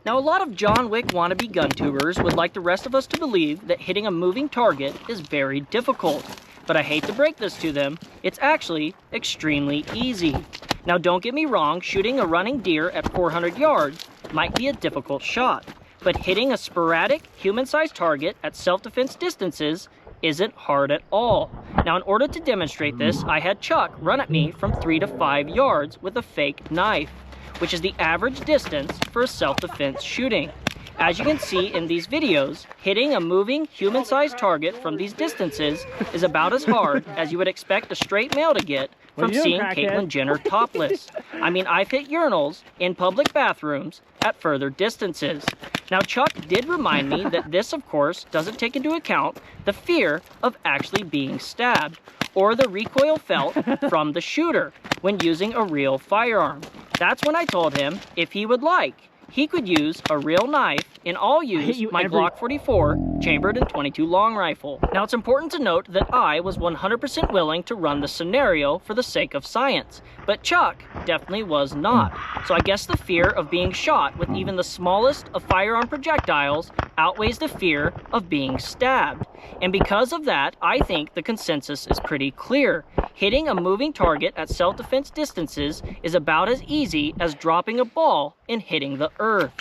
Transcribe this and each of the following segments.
Now, a lot of John Wick wannabe gun tubers would like the rest of us to believe that hitting a moving target is very difficult. But I hate to break this to them, it's actually extremely easy. Now, don't get me wrong, shooting a running deer at 400 yards might be a difficult shot, but hitting a sporadic human-sized target at self-defense distances isn't hard at all. Now, in order to demonstrate this, I had Chuck run at me from 3 to 5 yards with a fake knife, which is the average distance for a self-defense shooting. As you can see in these videos, hitting a moving human-sized target from these distances is about as hard as you would expect a straight male to get from seeing Caitlyn Jenner topless. I mean, I've hit urinals in public bathrooms at further distances. Now, Chuck did remind me that this, of course, doesn't take into account the fear of actually being stabbed or the recoil felt from the shooter when using a real firearm. That's when I told him if he would like, he could use a real knife, and I'll use my Glock 44 chambered in .22 long rifle. Now, it's important to note that I was 100% willing to run the scenario for the sake of science, but Chuck definitely was not. So I guess the fear of being shot with even the smallest of firearm projectiles outweighs the fear of being stabbed. And because of that, I think the consensus is pretty clear. Hitting a moving target at self-defense distances is about as easy as dropping a ball and hitting the earth.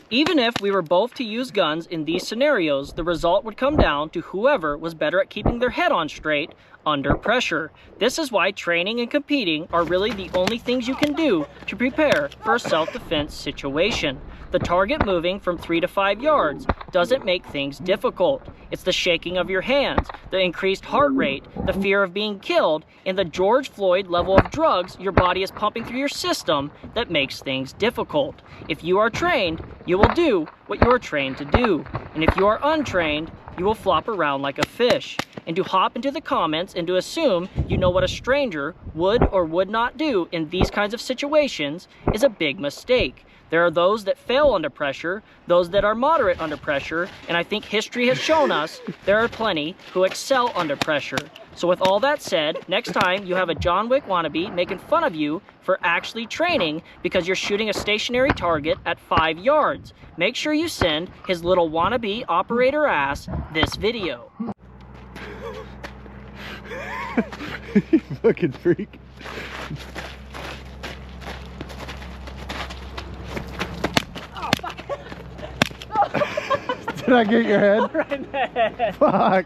Even if we were both to use guns in these scenarios, the result would come down to whoever was better at keeping their head on straight under pressure. This is why training and competing are really the only things you can do to prepare for a self-defense situation. The target moving from 3 to 5 yards doesn't make things difficult. It's the shaking of your hands, the increased heart rate, the fear of being killed, and the George Floyd level of drugs your body is pumping through your system that makes things difficult. If you are trained, you will do what you are trained to do. And if you are untrained, you will flop around like a fish. And to hop into the comments and to assume you know what a stranger would or would not do in these kinds of situations is a big mistake. There are those that fail under pressure, those that are moderate under pressure, and I think history has shown us there are plenty who excel under pressure. So with all that said, next time you have a John Wick wannabe making fun of you for actually training because you're shooting a stationary target at 5 yards, make sure you send his little wannabe operator ass this video. You fucking freak. Did I get your head? Right there. Fuck.